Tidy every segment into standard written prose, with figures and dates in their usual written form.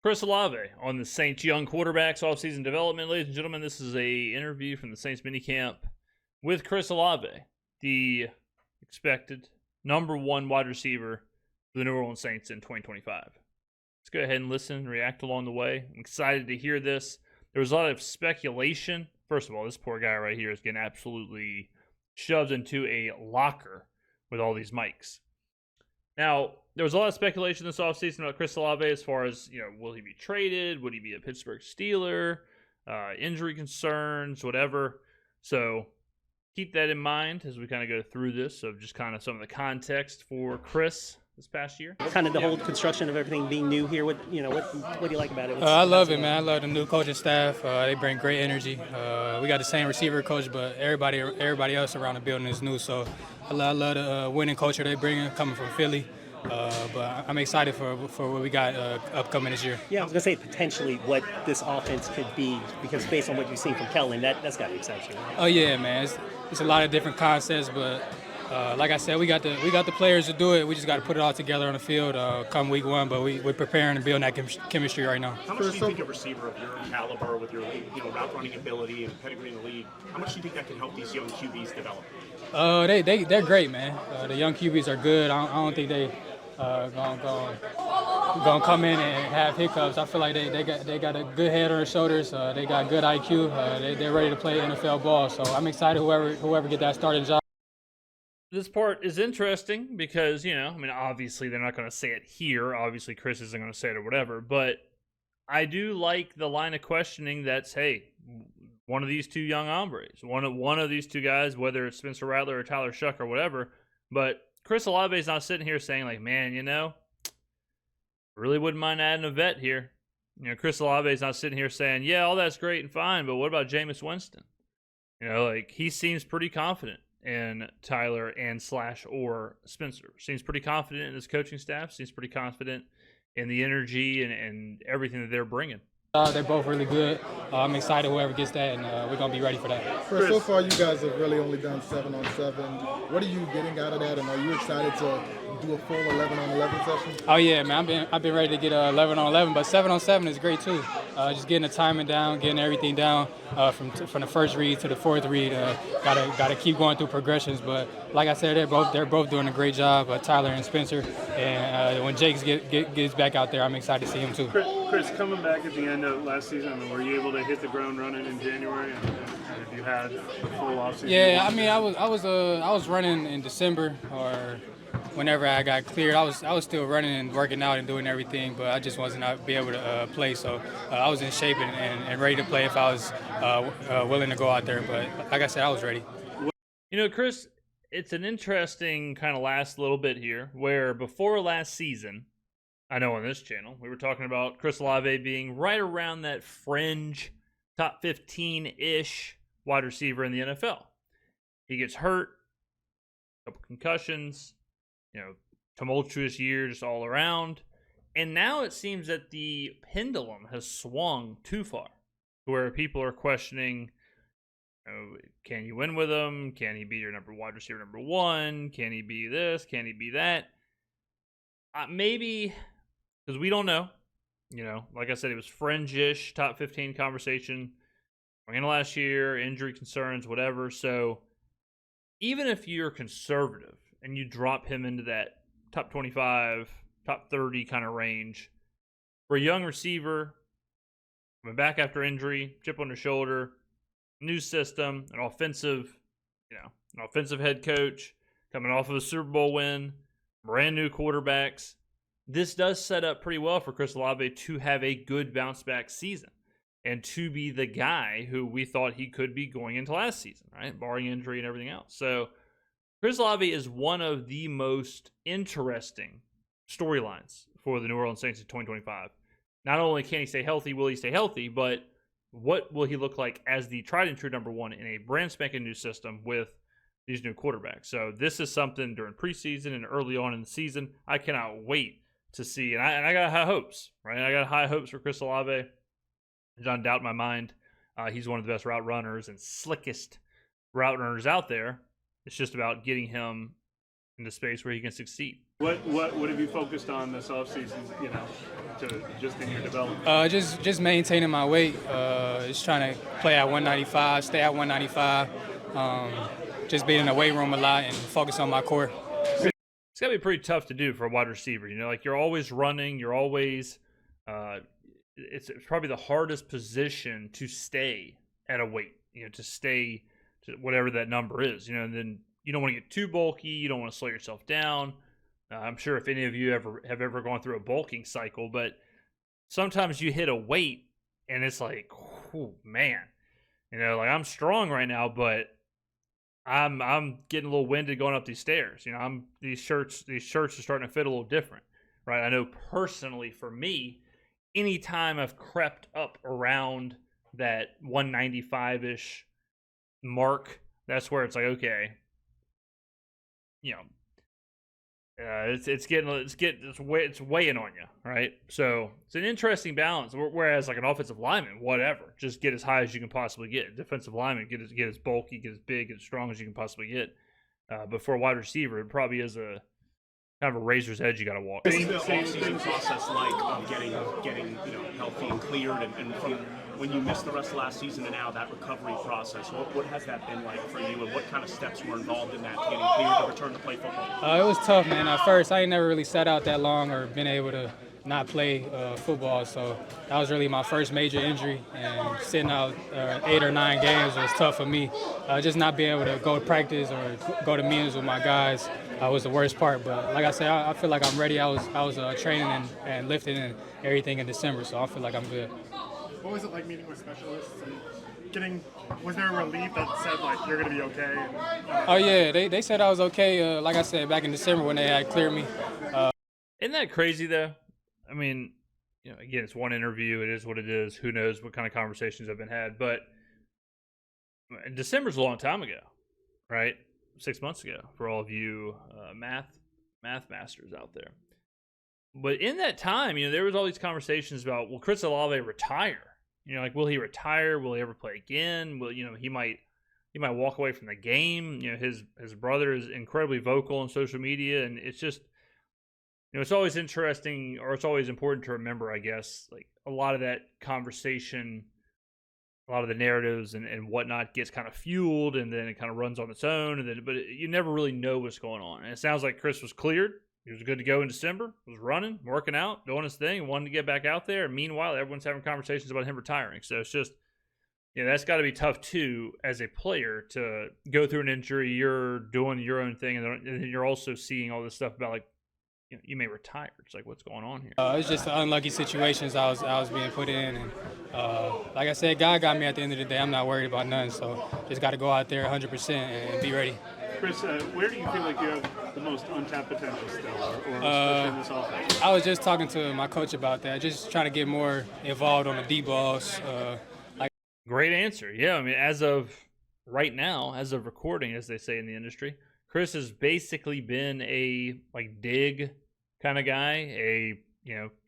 Chris Olave on the Saints young quarterbacks offseason development. Ladies and gentlemen, this is a interview from the Saints minicamp with Chris Olave, the expected number one wide receiver for the New Orleans Saints in 2025. Let's go ahead and listen and react along the way. I'm excited to hear this. There was a lot of speculation. First of all, this poor guy right here is getting absolutely shoved into a locker with all these mics. Now, there was a lot of speculation this offseason about Chris Olave as far as, will he be traded? Would he be a Pittsburgh Steeler? Injury concerns, whatever. So keep that in mind as we kind of go through this, of just kind of some of the context for Chris this past year. Kind of the whole construction of everything being new here. What do you like about it? I love it, man. I love the new coaching staff. They bring great energy. We got the same receiver coach, but everybody else around the building is new. So I love the winning culture they bring coming from Philly. But I'm excited for what we got upcoming this year. Yeah, I was going to say potentially what this offense could be, because based on what you've seen from Kellen, that's got to be exceptional. Oh yeah, man. It's a lot of different concepts, but like I said, we got the players to do it. We just got to put it all together on the field come week one. But we're preparing and building that chemistry right now. How much do you think a receiver of your caliber, with your route running ability and pedigree in the league, how much do you think that can help these young QBs develop? They're great, man. The young QBs are good. I don't think they gonna come in and have hiccups. I feel like they got a good head on their shoulders. They got good IQ. They're ready to play NFL ball. So I'm excited whoever get that starting job. This part is interesting because, obviously they're not going to say it here. Obviously Chris isn't going to say it or whatever. But I do like the line of questioning that's, hey, one of these two young hombres, one of these two guys, whether it's Spencer Rattler or Tyler Shuck or whatever. But Chris Olave is not sitting here saying, like, man, really wouldn't mind adding a vet here. Chris Olave is not sitting here saying, yeah, all that's great and fine, but what about Jameis Winston? He seems pretty confident in Tyler and or Spencer. Seems pretty confident in his coaching staff. Seems pretty confident in the energy and everything that they're bringing. They're both really good. I'm excited whoever gets that, and we're going to be ready for that. Chris, so far you guys have really only done 7-on-7. What are you getting out of that, and are you excited to do a full 11-on-11 session? Oh, yeah, man. I've been ready to get 11-on-11, but 7-on-7 is great, too. Just getting the timing down, getting everything down from the first read to the fourth read. Got to keep going through progressions, but like I said, they're both doing a great job, Tyler and Spencer. And when Jakes gets back out there, I'm excited to see him, too. Chris, coming back at the end of last season, were you able to hit the ground running in January? And have you had the full offseason? Yeah, I was running in December or whenever I got cleared. I was still running and working out and doing everything, but I just wasn't be able to play. So I was in shape and ready to play if I was willing to go out there. But like I said, I was ready. Chris, it's an interesting kind of last little bit here, where before last season, I know on this channel, we were talking about Chris Olave being right around that fringe top 15-ish wide receiver in the NFL. He gets hurt, a couple concussions, tumultuous year just all around. And now it seems that the pendulum has swung too far, where people are questioning, can you win with him? Can he be your wide receiver number one? Can he be this? Can he be that? Maybe, because we don't know. Like I said, it was fringe-ish, top 15 conversation going into last year, injury concerns, whatever. So even if you're conservative and you drop him into that top 25, top 30 kind of range, for a young receiver, coming back after injury, chip on the shoulder, new system, an offensive head coach, coming off of a Super Bowl win, brand new quarterbacks, this does set up pretty well for Chris Olave to have a good bounce back season and to be the guy who we thought he could be going into last season, right? Barring injury and everything else. So Chris Olave is one of the most interesting storylines for the New Orleans Saints in 2025. Not only can he stay healthy, will he stay healthy, but what will he look like as the tried and true number one in a brand spanking new system with these new quarterbacks? So this is something during preseason and early on in the season I cannot wait to see. And I got high hopes, right? I got high hopes for Chris Olave. There's not a doubt in my mind. He's one of the best route runners and slickest route runners out there. It's just about getting him in the space where he can succeed. What have you focused on this offseason, you know, to just in your development? Just maintaining my weight. Just trying to play at 195, stay at 195. Just being in the weight room a lot and focus on my core. It's got to be pretty tough to do for a wide receiver. You know, like you're always running, you're always it's probably the hardest position to stay at a weight, you know, to stay to whatever that number is, you know, and then you don't want to get too bulky, you don't want to slow yourself down. I'm sure if any of you have ever gone through a bulking cycle, but sometimes you hit a weight and it's like, oh man, you know, like I'm strong right now, but I'm getting a little winded going up these stairs. You know, these shirts are starting to fit a little different, right? I know personally for me, anytime I've crept up around that 195-ish mark, that's where it's like, okay, you know, it's weighing on you, right? So it's an interesting balance. Whereas like an offensive lineman, whatever, just get as high as you can possibly get. Defensive lineman, get as bulky, get as big, get as strong as you can possibly get. But for a wide receiver, it probably is a kind of a razor's edge you got to walk. What's the off-season process like of getting you know, healthy and cleared, and from when you missed the rest of last season and now that recovery process, what has that been like for you, and what kind of steps were involved in that getting cleared to return to play football? It was tough, man. At first, I ain't never really sat out that long or been able to not play football, so that was really my first major injury, and sitting out 8 or 9 games was tough for me. Just not being able to go to practice or go to meetings with my guys was the worst part. But like I said, I feel like I'm ready. I was training and lifting and everything in December, so I feel like I'm good. What was it like meeting with specialists and was there a relief that said like you're gonna be okay? Oh yeah, they said I was okay. Like I said, back in December when they had cleared me. Isn't that crazy though? I mean, you know, again, it's one interview. It is what it is. Who knows what kind of conversations have been had? But December's a long time ago, right? 6 months ago for all of you math masters out there. But in that time, you know, there was all these conversations about, will Chris Olave retire? You know, like, will he retire? Will he ever play again? Will, you know, he might walk away from the game. You know, his brother is incredibly vocal on social media, and it's just, you know, it's always interesting, or it's always important to remember, I guess, like a lot of that conversation, a lot of the narratives and whatnot gets kind of fueled, and then it kind of runs on its own, but you never really know what's going on. And it sounds like Chris was cleared. He was good to go in December, was running, working out, doing his thing, wanted to get back out there. And meanwhile, everyone's having conversations about him retiring. So it's just, you know, that's got to be tough too as a player to go through an injury. You're doing your own thing, and then you're also seeing all this stuff about, like, you know, you may retire. It's like, what's going on here? It's just the unlucky situations I was being put in, and like I said, God got me at the end of the day. I'm not worried about nothing, so just got to go out there 100% and be ready. Chris, where do you feel like you have the most untapped potential still, or especially in this offense? I was just talking to my coach about that, just trying to get more involved on the deep balls. Great answer. Yeah, I mean, as of right now, as of recording, as they say in the industry, Chris has basically been a like dig kind of guy, a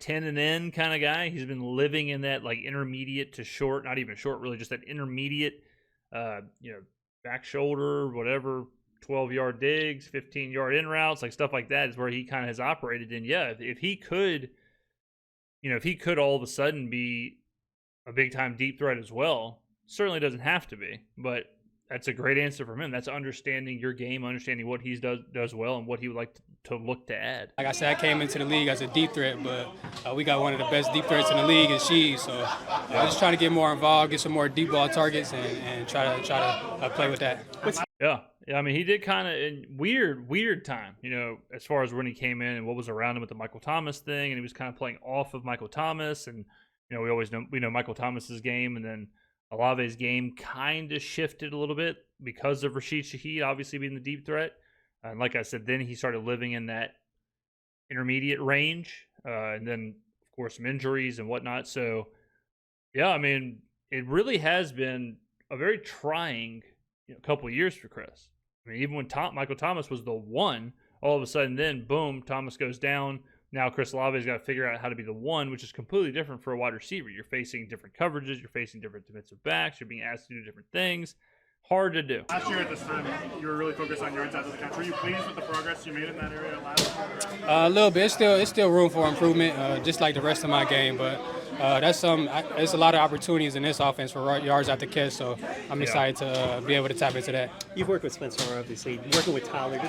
10 and in kind of guy. He's been living in that like intermediate to short, not even short, really, just that intermediate, back shoulder, whatever, 12-yard digs, 15-yard in routes, like stuff like that is where he kind of has operated. And yeah, if he could all of a sudden be a big time deep threat as well, certainly doesn't have to be, but that's a great answer from him. That's understanding your game, understanding what he does well, and what he would like to look to add. Like I said, I came into the league as a deep threat, but we got one of the best deep threats in the league in Shees. So I'm just trying to get more involved, get some more deep ball targets, and try to play with that. Yeah. I mean, he did kind of in weird time, as far as when he came in and what was around him with the Michael Thomas thing, and he was kind of playing off of Michael Thomas, and we know Michael Thomas's game, and then Olave's game kind of shifted a little bit because of Rashid Shaheed obviously being the deep threat. And like I said, then he started living in that intermediate range. And then, of course, some injuries and whatnot. So, yeah, I mean, it really has been a very trying couple of years for Chris. I mean, even when Michael Thomas was the one, all of a sudden then, boom, Thomas goes down. Now Chris Olave's got to figure out how to be the one, which is completely different for a wide receiver. You're facing different coverages. You're facing different defensive backs. You're being asked to do different things. Hard to do. Last year at this time, you were really focused on yards after the catch. Were you pleased with the progress you made in that area last year? A little bit. It's still room for improvement, just like the rest of my game. But there's a lot of opportunities in this offense for yards after catch. So I'm excited to be able to tap into that. You've worked with Spencer, obviously, working with Tyler.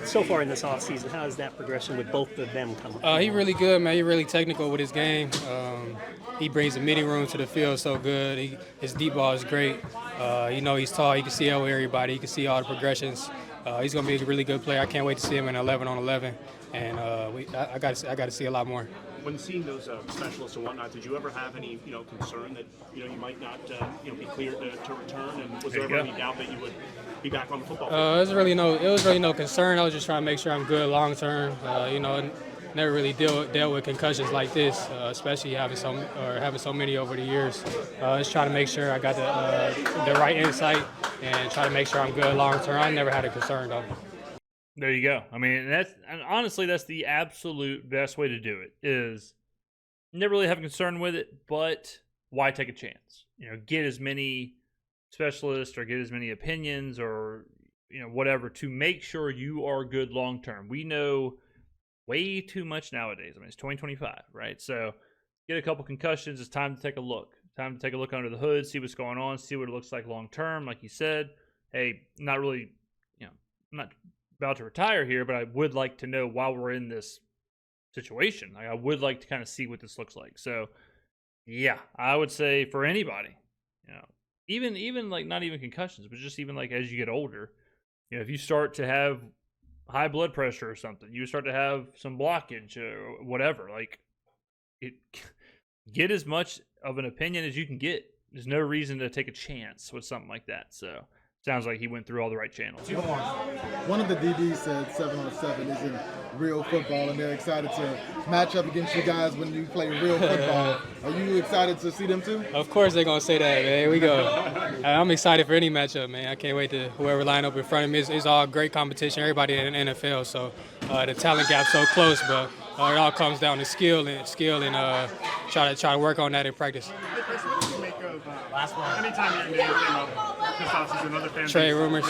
So far in this offseason, how has that progression with both of them come? He really good, man. He really technical with his game. He brings the midi room to the field so good. His deep ball is great. He's tall. He can see over everybody. He can see all the progressions. He's going to be a really good player. I can't wait to see him in 11 on 11, and I got to see a lot more. When seeing those specialists and whatnot, did you ever have any concern that you might not be cleared to return? And was there ever any doubt that you would be back on the football field? It was really no concern. I was just trying to make sure I'm good long term. Never really dealt with concussions like this, especially having so many over the years. Just trying to make sure I got the right insight and try to make sure I'm good long term. I never had a concern though. There you go. I mean, honestly, that's the absolute best way to do it. Is never really have a concern with it, but why take a chance? Get as many specialists or get as many opinions or whatever to make sure you are good long term. We know way too much nowadays. I mean, it's 2025, right? So get a couple concussions. It's time to take a look. Time to take a look under the hood, see what's going on, see what it looks like long term. Like you said, hey, not really, I'm not about to retire here, but I would like to know while we're in this situation. Like, I would like to kind of see what this looks like. So, yeah, I would say for anybody, even like not even concussions, but just even like as you get older, if you start to have high blood pressure or something, you start to have some blockage or whatever, like get as much of an opinion as you can get. There's no reason to take a chance with something like that. So sounds like he went through all the right channels. One of the DBs said 7-on-7 isn't real football, and they're excited to match up against you guys when you play real football. Are you excited to see them too? Of course they're going to say that, man. Here we go. I'm excited for any matchup, man. I can't wait to whoever line up in front of me. It's all great competition, everybody in the NFL, so the talent gap's so close, but it all comes down to skill and try to work on that in practice. Chris, what do you make of anytime your name came up this offseason, other fans? Trade rumors.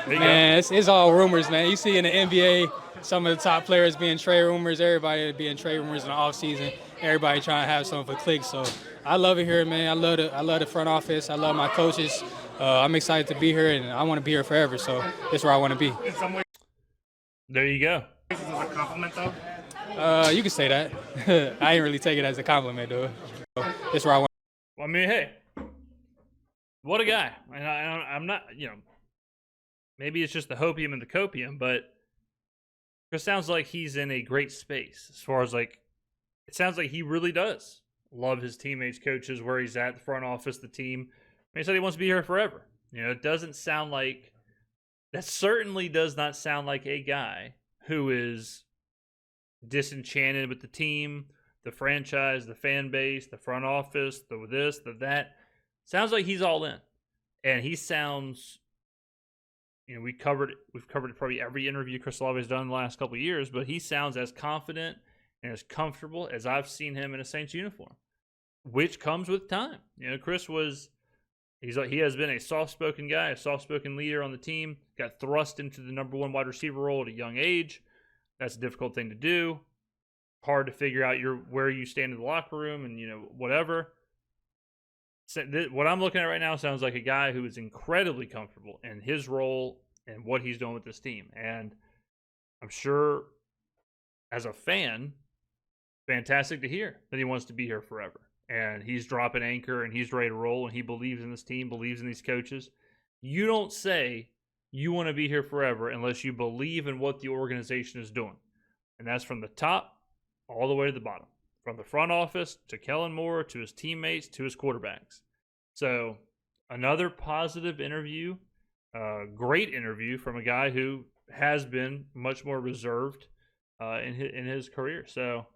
Man, it's all rumors, man. You see in the NBA, some of the top players being trade rumors, everybody being trade rumors in the offseason, everybody trying to have something for clicks. So I love it here, man. I love the front office. I love my coaches. I'm excited to be here, and I want to be here forever. So this is where I want to be. In some ways, There you go. this is a compliment, though. You can say that. I ain't really take it as a compliment, though. So this is where I want. Well, I mean, hey, what a guy. And I'm not, maybe it's just the hopium and the copium, but it sounds like he's in a great space as far as it sounds like he really does love his teammates, coaches, where he's at, the front office, the team. He said he wants to be here forever. It doesn't sound like, that certainly does not sound like a guy who is disenchanted with the team, the franchise, the fan base, the front office, the this, the that. Sounds like he's all in. And he sounds, we've covered probably every interview Chris Olave has done in the last couple of years, but he sounds as confident and as comfortable as I've seen him in a Saints uniform, which comes with time. Chris he has been a soft-spoken guy, a soft-spoken leader on the team, got thrust into the number one wide receiver role at a young age. That's a difficult thing to do. Hard to figure out where you stand in the locker room and, whatever. So what I'm looking at right now sounds like a guy who is incredibly comfortable in his role and what he's doing with this team. And I'm sure as a fan, fantastic to hear that he wants to be here forever. And he's dropping anchor and he's ready to roll and he believes in this team, believes in these coaches. You don't say you want to be here forever unless you believe in what the organization is doing. And that's from the top all the way to the bottom. From the front office to Kellen Moore, to his teammates, to his quarterbacks. So another positive interview, great interview from a guy who has been much more reserved in his career. So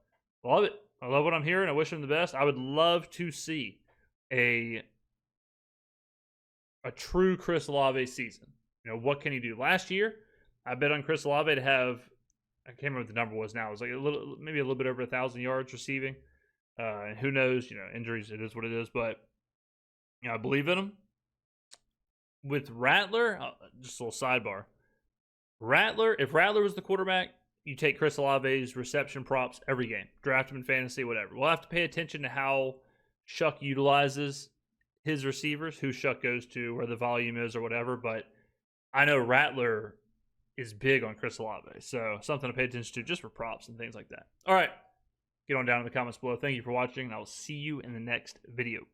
love it. I love what I'm hearing. I wish him the best. I would love to see a true Chris Olave season. What can he do? Last year, I bet on Chris Olave to have, I can't remember what the number was now. It was like maybe a little bit over 1,000 yards receiving. And who knows, injuries, it is what it is. But, I believe in him. with Rattler, just a little sidebar. Rattler, if Rattler was the quarterback, you take Chris Olave's reception props every game. Draft him in fantasy, whatever. We'll have to pay attention to how Shuck utilizes his receivers, who Shuck goes to, where the volume is or whatever. But I know Rattler is big on Chris Olave. So something to pay attention to just for props and things like that. All right. Get on down in the comments below. Thank you for watching, and I will see you in the next video.